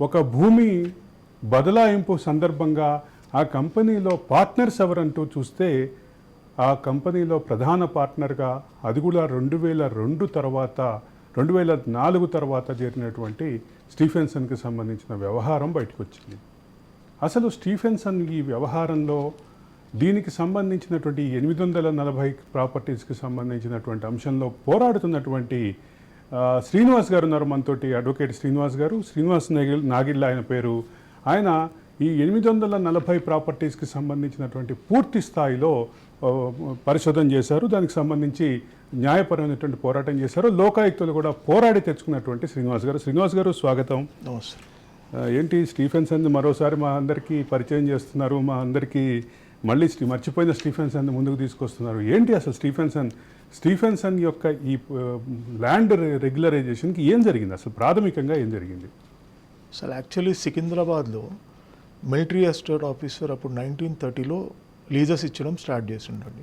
ఒక భూమి బదలాయింపు సందర్భంగా ఆ కంపెనీలో పార్ట్నర్స్ ఎవరంటూ చూస్తే ఆ కంపెనీలో ప్రధాన పార్ట్నర్గా అది కూడా 2002 తర్వాత 2004 తర్వాత జరిగినటువంటి స్టీఫెన్సన్కి సంబంధించిన వ్యవహారం బయటకు వచ్చింది. అసలు స్టీఫెన్సన్ ఈ వ్యవహారంలో దీనికి సంబంధించినటువంటి 840 ప్రాపర్టీస్కి సంబంధించినటువంటి అంశంలో పోరాడుతున్నటువంటి శ్రీనివాస్ గారు ఉన్నారు మనతోటి, అడ్వకేట్ శ్రీనివాస్ నాగిళ్ళ ఆయన పేరు. ఆయన ఈ 840 ప్రాపర్టీస్కి సంబంధించినటువంటి పూర్తి స్థాయిలో పరిశోధన చేశారు, దానికి సంబంధించి న్యాయపరమైనటువంటి పోరాటం చేశారు. లోకాయుక్తులు కూడా పోరాడి తెచ్చుకున్నటువంటి శ్రీనివాస్ గారు స్వాగతం. నమస్తే. ఏంటి స్టీఫెన్సన్ మరోసారి మా అందరికీ పరిచయం చేస్తున్నారు, మా అందరికీ మళ్ళీ మర్చిపోయిన స్టీఫెన్సన్ ముందుకు తీసుకొస్తున్నారు. ఏంటి అసలు స్టీఫెన్సన్ యొక్క ఈ ల్యాండ్ రెగ్యులరైజేషన్కి ఏం జరిగింది, అసలు ప్రాథమికంగా ఏం జరిగింది? అసలు యాక్చువల్లీ సికింద్రాబాద్లో మిలిటరీ ఎస్టేట్ ఆఫీసర్ అప్పుడు 1930లో లీజెస్ ఇచ్చడం స్టార్ట్ చేసిండండి.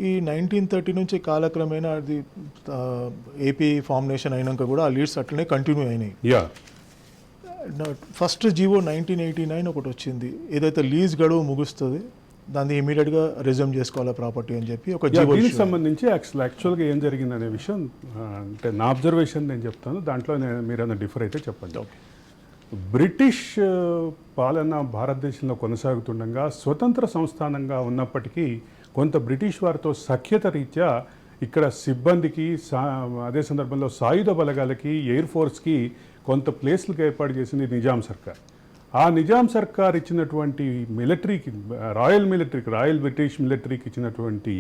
ఈ 1930 నుంచి కాలక్రమేణా అది ఏపీ ఫార్మినేషన్ అయినాక కూడా ఆ లీడ్స్ అట్లనే కంటిన్యూ అయినాయి. ఫస్ట్ జీవో 1989 ఒకటి వచ్చింది, ఏదైతే లీజ్ గడువు ముగుస్తుంది దాన్ని ఇమీడియట్గా రిజ్యూమ్ చేసుకోవాలి ప్రాపర్టీ అని చెప్పి ఒక జీవో. దీనికి సంబంధించి యాక్చువల్గా ఏం జరిగింది అనే విషయం అంటే నా అబ్జర్వేషన్ నేను చెప్తాను, దాంట్లో మీరేమైనా డిఫర్ అయితే చెప్పండి. బ్రిటిష్ పాలన భారతదేశంలో కొనసాగుతుండగా స్వతంత్ర సంస్థానంగా ఉన్నప్పటికీ కొంత బ్రిటిష్ వారితో సఖ్యత రీత్యా ఇక్కడ సిబ్బందికి అదే సందర్భంలో సాయుధ బలగాలకి ఎయిర్ ఫోర్స్కి కొంత ప్లేస్లకు ఏర్పాటు చేసింది నిజాం సర్కార్. ఆ నిజాం సర్కార్ ఇచ్చినటువంటి మిలిటరీకి రాయల్ బ్రిటిష్ మిలిటరీకి ఇచ్చినటువంటి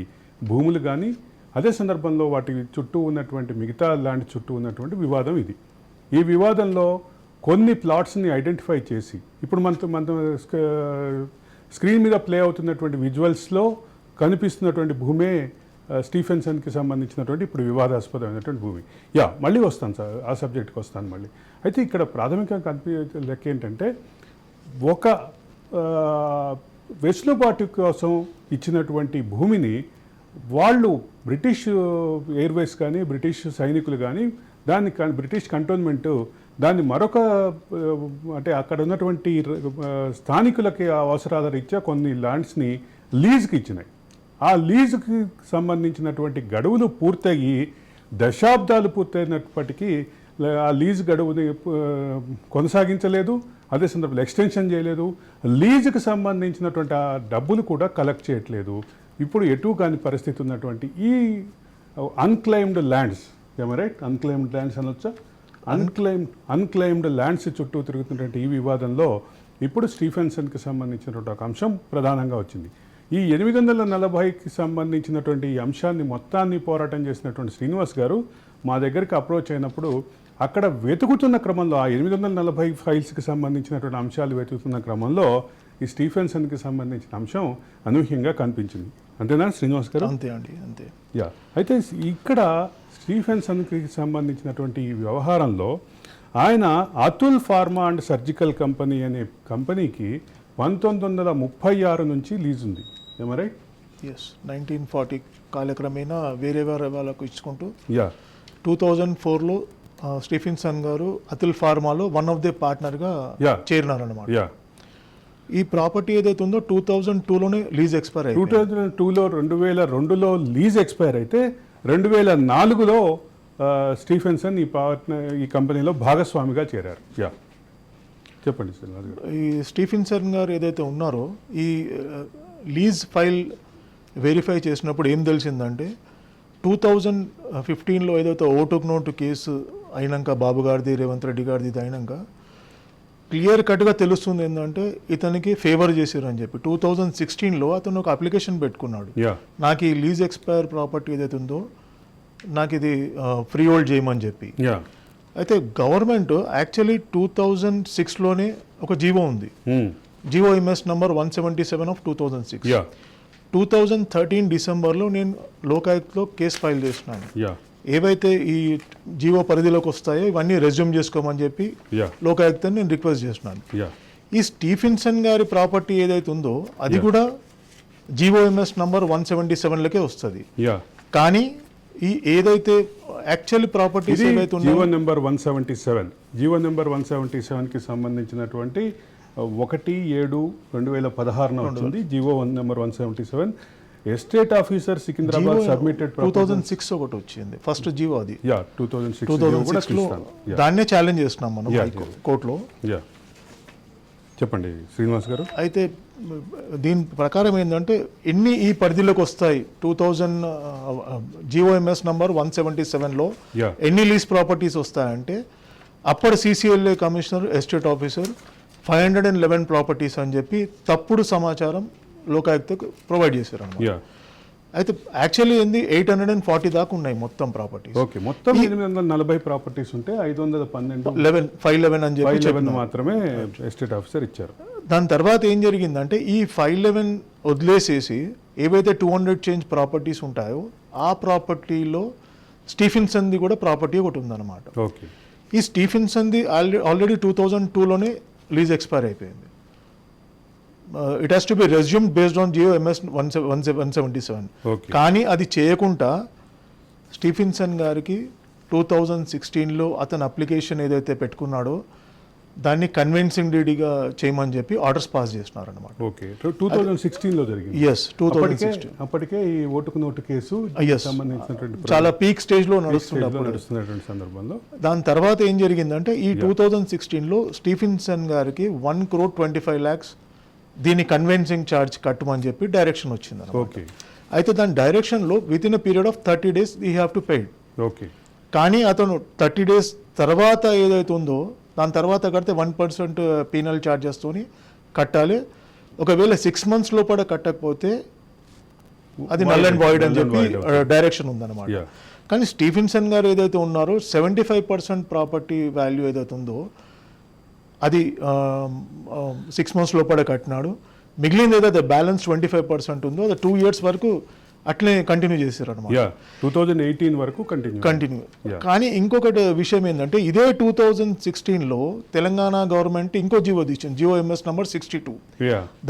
భూములు కానీ అదే సందర్భంలో వాటి చుట్టూ ఉన్నటువంటి మిగతా ల్యాండ్ చుట్టూ ఉన్నటువంటి వివాదం ఇది. ఈ వివాదంలో కొన్ని ప్లాట్స్ని ఐడెంటిఫై చేసి ఇప్పుడు మన స్క్రీన్ మీద ప్లే అవుతున్నటువంటి విజువల్స్లో కనిపిస్తున్నటువంటి భూమే స్టీఫెన్సన్కి సంబంధించినటువంటి ఇప్పుడు వివాదాస్పదమైనటువంటి భూమి. మళ్ళీ వస్తాను సార్, ఆ సబ్జెక్ట్కి వస్తాను మళ్ళీ. అయితే ఇక్కడ ప్రాథమికంగా లెక్క ఏంటంటే ఒక వెసులుబాటు కోసం ఇచ్చినటువంటి భూమిని వాళ్ళు బ్రిటిష్ ఎయిర్వేస్ కానీ బ్రిటిష్ సైనికులు కానీ బ్రిటిష్ కంటోన్మెంట్ దాన్ని మరొక అంటే అక్కడ ఉన్నటువంటి స్థానికులకి అవసరాల రీత్యా కొన్ని ల్యాండ్స్ని లీజుకి ఇచ్చినాయి. ఆ లీజుకి సంబంధించినటువంటి గడువులు పూర్తయి దశాబ్దాలు పూర్తయినప్పటికీ ఆ లీజ్ గడువుని కొనసాగించలేదు, అదే సందర్భంలో ఎక్స్టెన్షన్ చేయలేదు, లీజుకి సంబంధించినటువంటి ఆ డబ్బులు కూడా కలెక్ట్ చేయట్లేదు. ఇప్పుడు ఎటు కాని పరిస్థితి ఉన్నటువంటి ఈ unclaimed lands, right, unclaimed lands అనొచ్చా, అన్క్లెయిమ్డ్ ల్యాండ్స్ చుట్టూ తిరుగుతున్నటువంటి ఈ వివాదంలో ఇప్పుడు స్టీఫెన్సన్కి సంబంధించినటువంటి ఒక అంశం ప్రధానంగా వచ్చింది. ఈ 840కి సంబంధించినటువంటి ఈ అంశాన్ని మొత్తాన్ని పోరాటం చేసినటువంటి శ్రీనివాస్ గారు మా దగ్గరికి అప్రోచ్ అయినప్పుడు అక్కడ వెతుకుతున్న క్రమంలో ఆ 840 ఫైల్స్కి సంబంధించినటువంటి అంశాలు వెతుకుతున్న క్రమంలో ఈ స్టీఫెన్సన్కి సంబంధించిన అంశం అనూహ్యంగా కనిపించింది. అంతేనా శ్రీనివాస్ గారు? అంతే అండి, అంతే. అయితే ఇక్కడ స్టీఫెన్సన్కి సంబంధించినటువంటి ఈ వ్యవహారంలో ఆయన Atul pharma and surgical company అనే కంపెనీకి 1936 నుంచి లీజ్ ఉంది, రైట్? 1940 కాలక్రమేణా వేరే వాళ్ళకు ఇచ్చుకుంటూ 2004లో స్టీఫెన్సన్ గారు అతుల్ ఫార్మాలో వన్ ఆఫ్ ది పార్ట్నర్గా చేరినారన్నమాట. ఈ ప్రాపర్టీ ఏదైతే ఉందో 2002లోనే లీజ్ ఎక్స్పైర్ అయింది. 2002లో లీజ్ ఎక్స్పైర్ అయితే 2004లో స్టీఫెన్సన్ ఈ కంపెనీలో భాగస్వామిగా చేరారు. చెప్పండి శ్రీనివాస్ గారు. ఈ స్టీఫెన్సన్ గారు ఏదైతే ఉన్నారో ఈ లీజ్ ఫైల్ వెరిఫై చేసినప్పుడు ఏం తెలిసిందంటే 2015లో ఏదైతే ఓటుకు నోటు కేసు అయినాక బాబు గారిది రేవంత్ రెడ్డి గారిది అయినాక క్లియర్ కట్గా తెలుస్తుంది ఏంటంటే ఇతనికి ఫేవర్ చేశారు అని చెప్పి 2016లో అతను ఒక అప్లికేషన్ పెట్టుకున్నాడు, నాకు ఈ లీజ్ ఎక్స్పైర్ ప్రాపర్టీ ఏదైతే ఉందో నాకు ఇది ఫ్రీ హోల్డ్ చేయమని చెప్పి. అయితే గవర్నమెంట్ యాక్చువల్లీ 2006లోనే ఒక జీవో ఉంది, జీవో ఎంఎస్ నంబర్ 177 ఆఫ్ 2006. 2013 డిసెంబర్లో నేను లోకాయుక్తలో కేసు ఫైల్ చేసినాను. ఏవైతే ఈ జీవో పరిధిలోకి వస్తాయో ఇవన్నీ రెజ్యూమ్ చేసుకోమని చెప్పి లోకాయుక్తని నేను రిక్వెస్ట్ చేసినాను. ఈ స్టీఫెన్సన్ గారి ప్రాపర్టీ ఏదైతే ఉందో అది కూడా జీవోఎంఎస్ నంబర్ 177లకే వస్తుంది. కానీ ఈ ఏదైతే యాక్చువల్ ప్రాపర్టీస్ ఇది ఏవైతే జీవో ఉన్నాయో నెంబర్ 177 జీవో నెంబర్ 177కి సంబంధించినటువంటి 1/7/2016 వచ్చింది GO number 177. Estate officer Secunderabad submitted 2006 ఒకటి వచ్చింది ఫస్ట్ జీవో అది. 2006 లో దాన్నే ఛాలెంజ్ చేస్తున్నాం మనం కోర్టులో. చెప్పండి శ్రీనివాస్ గారు. అయితే దీని ప్రకారం ఏంటంటే ఎన్ని ఈ పరిధిలోకి వస్తాయి 2000 జిఓఎంఎస్ నంబర్ 177లో ఎన్ని లీజ్ ప్రాపర్టీస్ వస్తాయంటే అప్పటి CCLA commissioner estate officer 511 properties అని చెప్పి తప్పుడు సమాచారం లోకాయుక్తకు ప్రొవైడ్ చేశారు అన్నమాట. అయితే యాక్చువల్లీ ఏంది 840 దాకా ఉన్నాయి మొత్తం ప్రాపర్టీస్. ఓకే, మొత్తం 840 ప్రాపర్టీస్ ఉంటే 512 511 అని చెప్పి 511 మాత్రమే ఎస్టేట్ ఆఫీసర్ ఇచ్చారు. దాని తర్వాత ఏం జరిగిందంటే ఈ 511 వదిలేసేసి ఏవైతే 200 చేంజ్ ప్రాపర్టీస్ ఉంటాయో ఆ ప్రాపర్టీలో స్టీఫెన్సన్ది కూడా ప్రాపర్టీ ఒకటి ఉందన్నమాట. ఓకే, ఈ స్టీఫెన్సన్ది ఆల్రెడీ 2002లోనే లీజ్ ఎక్స్పైర్ అయిపోయింది. It has to be resumed based on GOMS 177. కానీ అది చేయకుండా స్టీఫెన్సన్ గారికి 2016లో అతను అప్లికేషన్ ఏదైతే పెట్టుకున్నాడో దాన్ని కన్విన్సింగ్ డీడీగా చేయమని చెప్పి ఆర్డర్స్ పాస్ చేస్తున్నారు అనమాట. ఓకే, 2016లో జరిగింది. ఎస్, 2016. అప్పటికే ఈ ఓటుకు నోటు కేసు సంబంధించినటువంటి చాలా పీక్ స్టేజ్లో నడుస్తున్నటువంటి సందర్భంలో దాని తర్వాత ఏం జరిగిందంటే ఈ 2016లో స్టీఫెన్సన్ గారికి 1,25 lakhs దీన్ని కన్విన్సింగ్ ఛార్జ్ కట్టమని చెప్పి డైరెక్షన్ వచ్చింది. ఓకే, అయితే దాని డైరెక్షన్లో with in period of 30 days you have to pay. Okay, కానీ అతను 30 days తర్వాత ఏదైతే ఉందో దాని తర్వాత కడితే 1% పీనల్ ఛార్జెస్తోని కట్టాలి. ఒకవేళ 6 months లోపల కట్టకపోతే అది నల్ అండ్ వాయిడ్ అని చెప్పి డైరెక్షన్ ఉందన్నమాట. కానీ స్టీఫెన్సన్ గారు ఏదైతే ఉన్నారో 75% ప్రాపర్టీ వాల్యూ ఏదైతే ఉందో అది 6 months లోపల కట్టినాడు. మిగిలింది ఏదైతే బ్యాలెన్స్ 25% ఉందో అది 2 years వరకు అట్లే కంటిన్యూ చేశారు అనమాట. 2018 వరకు కంటిన్యూ. కానీ ఇంకొకటి విషయం ఏంటంటే ఇదే 2016లో తెలంగాణ గవర్నమెంట్ ఇంకో జీవో తీసింది, జిఓఎంఎస్ నంబర్ 62.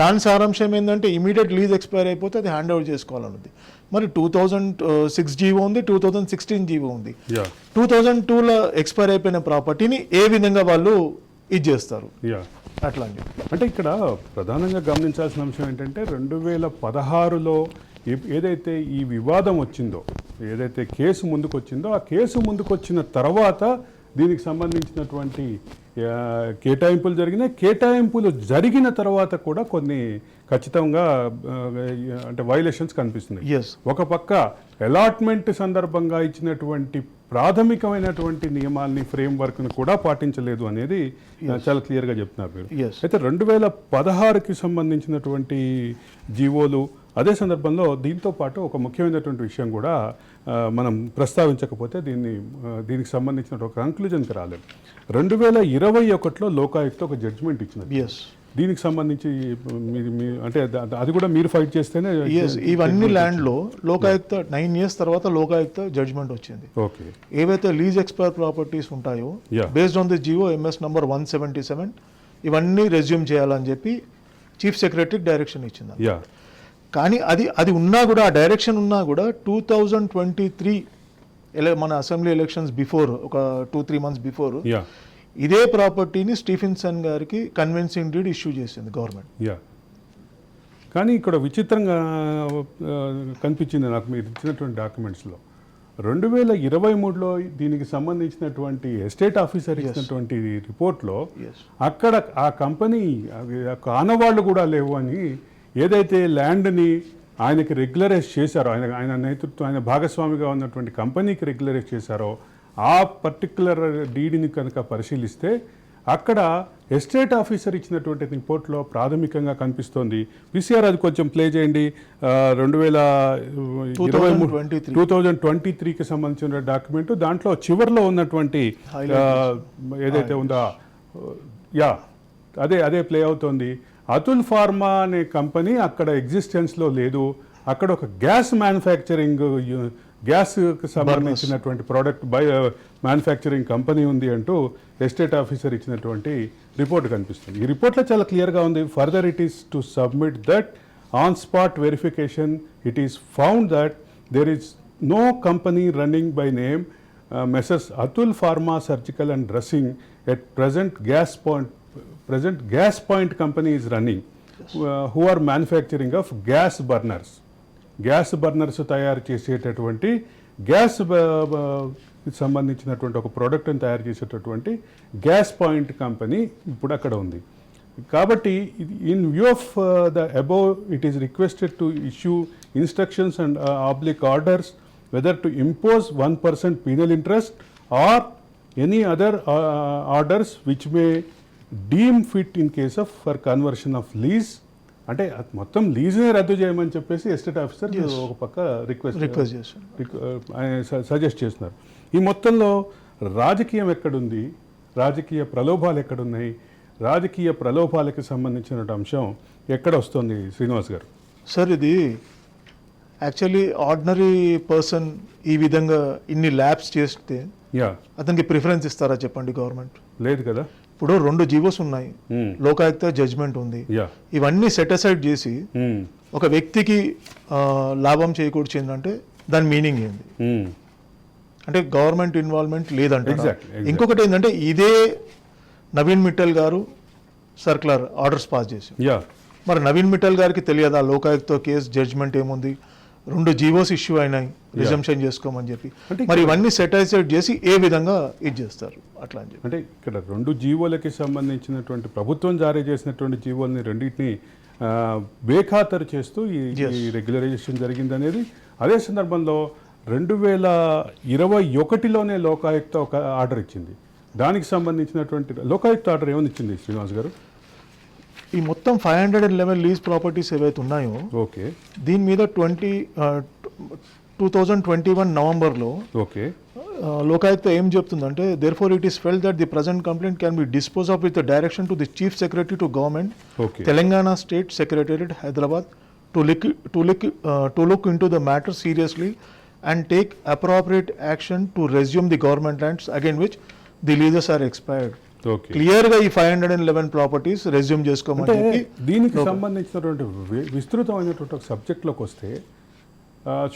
దాని సారాంశం ఏంటంటే ఇమీడియట్ లీజ్ ఎక్స్పైర్ అయిపోతే అది హ్యాండ్ ఓవర్ చేసుకోవాలన్నది. మరి 2006 జీవో ఉంది, 2016 జీవో ఉంది. 2002లో ఎక్స్పైర్ అయిపోయిన ప్రాపర్టీని ఏ విధంగా వాళ్ళు ఇది చేస్తారు అట్లా. అంటే ఇక్కడ ప్రధానంగా గమనించాల్సిన అంశం ఏంటంటే 2016లో ఏదైతే ఈ వివాదం వచ్చిందో, ఏదైతే కేసు ముందుకు వచ్చిందో, ఆ కేసు ముందుకు వచ్చిన తర్వాత దీనికి సంబంధించినటువంటి కేటాయింపులు జరిగినాయి. కేటాయింపులు జరిగిన తర్వాత కూడా కొన్ని ఖచ్చితంగా అంటే వైలేషన్స్ కనిపిస్తున్నాయి. ఒక పక్క అలాట్మెంట్ సందర్భంగా ఇచ్చినటువంటి ప్రాథమికమైనటువంటి నియమాల్ని ఫ్రేమ్ వర్క్ని కూడా పాటించలేదు అనేది చాలా క్లియర్గా చెప్తున్నారు మీరు. అయితే 2016కి సంబంధించినటువంటి జీవోలు, అదే సందర్భంలో దీంతో పాటు ఒక ముఖ్యమైనటువంటి విషయం కూడా మనం ప్రస్తావించకపోతే దీనికి సంబంధించిన ఒక కంక్లూజన్కి రాలేదు. 2021లో లోకాయుక్త ఒక జడ్జిమెంట్ ఇచ్చినది. దీనికి సంబంధించి అంటే అది కూడా మీరు ఫైట్ చేస్తేనే ఇవన్నీ ల్యాండ్లో లోకాయుక్త 9 years తర్వాత లోకాయుక్త జడ్జిమెంట్ వచ్చింది. ఓకే, ఏవైతే లీజ్ ఎక్స్పైర్ ప్రాపర్టీస్ ఉంటాయో based on the GO MS number 177 ఇవన్నీ రెజ్యూమ్ చేయాలని చెప్పి చీఫ్ సెక్రటరీకి డైరెక్షన్ ఇచ్చింది. కానీ అది ఉన్నా కూడా, ఆ డైరెక్షన్ ఉన్నా కూడా 2023 మన అసెంబ్లీ ఎలక్షన్స్ బిఫోర్, ఒక 2-3 months బిఫోర్ ఇదే ప్రాపర్టీని స్టీఫెన్సన్ గారికి కన్విన్సింగ్ డీడ్ ఇష్యూ చేసింది గవర్నమెంట్. కానీ ఇక్కడ విచిత్రంగా కనిపించింది నాకు మీరు ఇచ్చినటువంటి డాక్యుమెంట్స్లో 2023లో దీనికి సంబంధించినటువంటి ఎస్టేట్ ఆఫీసర్ ఇచ్చినటువంటి రిపోర్ట్లో అక్కడ ఆ కంపెనీ ఆనవాళ్ళు కూడా లేవు అని, ఏదైతే ల్యాండ్ని ఆయనకి రెగ్యులరైజ్ చేశారో, ఆయన నేతృత్వం, ఆయన భాగస్వామిగా ఉన్నటువంటి కంపెనీకి రెగ్యులరైజ్ చేశారో ఆ పర్టికులర్ డీడీని కనుక పరిశీలిస్తే అక్కడ ఎస్టేట్ ఆఫీసర్ ఇచ్చినటువంటి రిపోర్ట్లో ప్రాథమికంగా కనిపిస్తోంది. పిసిఆర్ అది కొంచెం ప్లే చేయండి. 2023కి సంబంధించిన డాక్యుమెంట్, దాంట్లో చివరిలో ఉన్నటువంటి ఏదైతే ఉందో అదే ప్లే అవుతోంది. అతుల్ ఫార్మా అనే కంపెనీ అక్కడ ఎగ్జిస్టెన్స్లో లేదు. అక్కడ ఒక గ్యాస్ సంబంధించినటువంటి ప్రోడక్ట్ మ్యానుఫ్యాక్చరింగ్ కంపెనీ ఉంది అంటూ ఎస్టేట్ ఆఫీసర్ ఇచ్చినటువంటి రిపోర్ట్ కనిపిస్తుంది. ఈ రిపోర్ట్లో చాలా క్లియర్గా ఉంది. Further it is to submit that on spot verification it is found that there is no company running by name Messrs. Atul Pharma Surgical and Dressing at present gas point company is running, who are manufacturing of gas burners. Gas burners తయారు చేసేటటువంటి gas సంబంధించినటువంటి ఒక ప్రోడక్ట్ని తయారు చేసేటటువంటి gas point company ఇప్పుడు అక్కడ ఉంది. కాబట్టి in view of the above it is requested to issue instructions and oblique orders whether to impose 1% penal interest or any other orders which may deem fit in case of for conversion of lease. అంటే మొత్తం లీజ్నే రద్దు చేయమని చెప్పేసి estate officer ఒక పక్క request suggest చేస్తున్నారు. ఈ మొత్తంలో రాజకీయం ఎక్కడుంది, రాజకీయ ప్రలోభాలు ఎక్కడున్నాయి, రాజకీయ ప్రలోభాలకు సంబంధించిన అంశం ఎక్కడ వస్తుంది శ్రీనివాస్ గారు? సార్, ఇది యాక్చువల్లీ ఆర్డినరీ పర్సన్ ఈ విధంగా ఇన్ని ల్యాబ్స్ చేస్తే అతనికి ప్రిఫరెన్స్ ఇస్తారా చెప్పండి గవర్నమెంట్? లేదు కదా. ఇప్పుడు 2 జీవోస్ ఉన్నాయి, లోకాయుక్త జడ్జ్మెంట్ ఉంది, ఇవన్నీ సెట్ అసైడ్ చేసి ఒక వ్యక్తికి లాభం చేకూర్చిందంటే దాని మీనింగ్ ఏంది? అంటే గవర్నమెంట్ ఇన్వాల్వ్మెంట్ లేదంటే. ఇంకొకటి ఏంటంటే ఇదే నవీన్ మిట్టల్ గారు సర్క్యులర్ ఆర్డర్స్ పాస్ చేశారు. మరి నవీన్ మిట్టల్ గారికి తెలియదా లోకాయుక్త కేసు జడ్జ్మెంట్ ఏముంది, 2 జీవోస్ ఇష్యూ అయినాయి రిజంప్షన్ చేసుకోమని చెప్పి, మరి ఇవన్నీ సెటిల్మెంట్ చేసి ఏ విధంగా ఇది చేస్తారు అట్లా అని చెప్పి. అంటే ఇక్కడ 2 జీవోలకి సంబంధించినటువంటి ప్రభుత్వం జారీ చేసినటువంటి జీవోల్ని రెండింటిని బేఖాతరు చేస్తూ ఈ రెగ్యులరైజేషన్ జరిగిందనేది. అదే సందర్భంలో 2021లోనే లోకాయుక్త ఒక ఆర్డర్ ఇచ్చింది. దానికి సంబంధించినటువంటి లోకాయుక్త ఆర్డర్ ఏమని ఇచ్చింది శ్రీనివాస్ గారు? ఈ మొత్తం 511 లీజ్ ప్రాపర్టీస్ ఏవైతే ఉన్నాయో ఓకే, దీని మీద 2021 నవంబర్లో ఓకే లోకాయుక్త ఏం చెప్తుందంటే, therefore it is felt that the present complaint can be dispose of with direction to the chief secretary to government Telangana state secretariat Hyderabad to look into the matter seriously and take appropriate action to resume the government lands again which the leases are expired. Clear గా ఈ 511 properties resume చేసుకోమని. దీనికి సంబంధించినటువంటి విస్తృతమైనటువంటి ఒక సబ్జెక్ట్లోకి వస్తే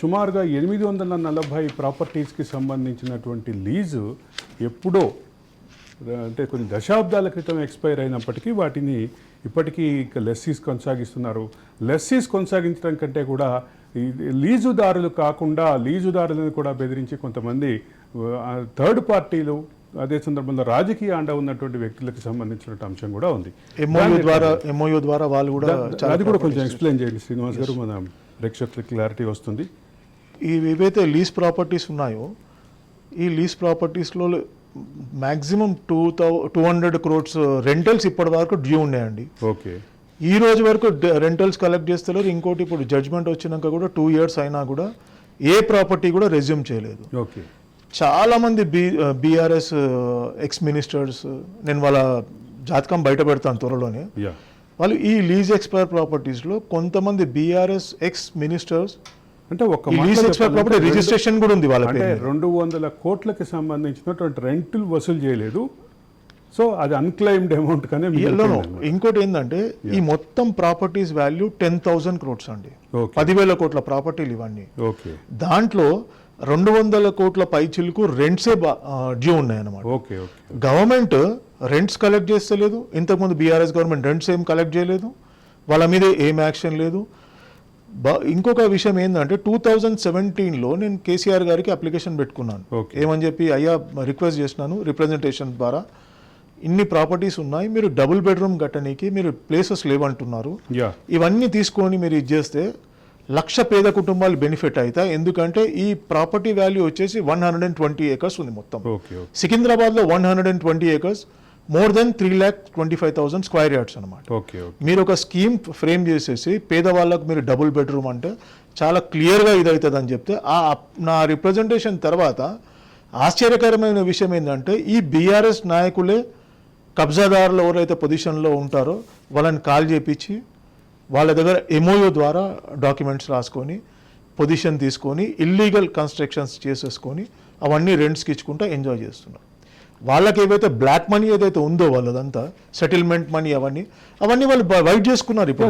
సుమారుగా 840 ప్రాపర్టీస్కి సంబంధించినటువంటి lease ఎప్పుడో అంటే కొన్ని దశాబ్దాల క్రితం ఎక్స్పైర్ అయినప్పటికీ వాటిని ఇప్పటికీ లెస్సీస్ కొనసాగిస్తున్నారు. లెస్సీస్ కొనసాగించడం కంటే కూడా లీజుదారులు కాకుండా లీజుదారులను కూడా బెదిరించి కొంతమంది థర్డ్ పార్టీలు, అదే సందర్భంలో రాజకీయ అండ ఉన్నటువంటి వ్యక్తులకు సంబంధించిన అంశం కూడా ఉంది. ఎంఓయూ ద్వారా వాళ్ళు కూడా అది కూడా కొంచెం ఎక్స్ప్లెయిన్ చేయండి శ్రీనివాస్ గారు, మన ప్రేక్షకులకు క్లారిటీ వస్తుంది. ఏవైతే లీజ్ ప్రాపర్టీస్ ఉన్నాయో ఈ లీజ్ ప్రాపర్టీస్లో మ్యాక్సిమం 200 crores రెంటల్స్ ఇప్పటి వరకు డ్యూ ఉన్నాయండి. ఓకే, ఈ రోజు వరకు రెంటల్స్ కలెక్ట్ చేస్తలేరు. ఇంకోటి ఇప్పుడు జడ్జ్మెంట్ వచ్చినాక కూడా 2 years అయినా కూడా ఏ ప్రాపర్టీ కూడా రెజ్యూమ్ చేయలేదు. ఓకే, చాలామంది బీఆర్ఎస్ ఎక్స్ మినిస్టర్స్, నేను వాళ్ళ జాతకం బయట పెడతాను త్వరలోనే, వాళ్ళు ఈ లీజ్ ఎక్స్పైర్ ప్రాపర్టీస్లో కొంతమంది బీఆర్ఎస్ ఎక్స్ మినిస్టర్స్ అంటే ఒక లీజ్ ఎక్స్పైర్ ప్రాపర్టీ రిజిస్ట్రేషన్ కూడా ఉంది వాళ్ళ అంటే 200 కోట్లకి సంబంధించినటువంటి రెంట్లు వసూలు చేయలేదు. సో అది అన్క్లైమ్డ్ అమౌంట్ కానీ. ఇంకోటి ఏంటంటే ఈ మొత్తం ప్రాపర్టీస్ వాల్యూ 10,000 crores అండి, 10,000 కోట్ల ప్రాపర్టీలు ఇవన్నీ. ఓకే, దాంట్లో 200 కోట్ల పైచిలకు రెంట్సే డ్యూ ఉన్నాయన్నమాట. ఓకే, గవర్నమెంట్ రెంట్స్ కలెక్ట్ చేస్తలేదు. ఇంతకుముందు బీఆర్ఎస్ గవర్నమెంట్ రెంట్స్ ఏం కలెక్ట్ చేయలేదు, వాళ్ళ మీద ఏం యాక్షన్ లేదు. ఇంకొక విషయం ఏంటంటే 2017లో నేను కేసీఆర్ గారికి అప్లికేషన్ పెట్టుకున్నాను. ఏమని చెప్పి, అయ్యా రిక్వెస్ట్ చేసినాను రిప్రజెంటేషన్ ద్వారా, ఇన్ని ప్రాపర్టీస్ ఉన్నాయి, మీరు డబుల్ బెడ్రూమ్ కట్టనీకి మీరు ప్లేసెస్ లేవంటున్నారు, ఇవన్నీ తీసుకొని మీరు ఇది చేస్తే 1,00,000 పేద కుటుంబాలు బెనిఫిట్ అవుతాయి. ఎందుకంటే ఈ ప్రాపర్టీ వాల్యూ వచ్చేసి 120 acres ఉంది మొత్తం. సికింద్రాబాద్లో 120 acres, more than 3,25,000 square yards అనమాట. మీరు ఒక స్కీమ్ ఫ్రేమ్ చేసేసి పేదవాళ్ళకు మీరు డబుల్ బెడ్రూమ్ అంటే చాలా క్లియర్గా ఇదవుతుంది అని చెప్తే, నా రిప్రజెంటేషన్ తర్వాత ఆశ్చర్యకరమైన విషయం ఏంటంటే ఈ బీఆర్ఎస్ నాయకులే కబ్జాదారులు ఎవరైతే పొజిషన్లో ఉంటారో వాళ్ళని కాల్ చేపించి వాళ్ళ దగ్గర ఎంఓయూ ద్వారా డాక్యుమెంట్స్ రాసుకొని పొజిషన్ తీసుకొని ఇల్లీగల్ కన్స్ట్రక్షన్స్ చేసేసుకొని అవన్నీ రెంట్స్కి ఇచ్చుకుంటూ ఎంజాయ్ చేస్తున్నారు. వాళ్ళకి ఏవైతే బ్లాక్ మనీ ఏదైతే ఉందో వాళ్ళదంతా సెటిల్మెంట్ మనీ అవన్నీ వాళ్ళు వైట్ చేసుకున్నారు ఇప్పుడు.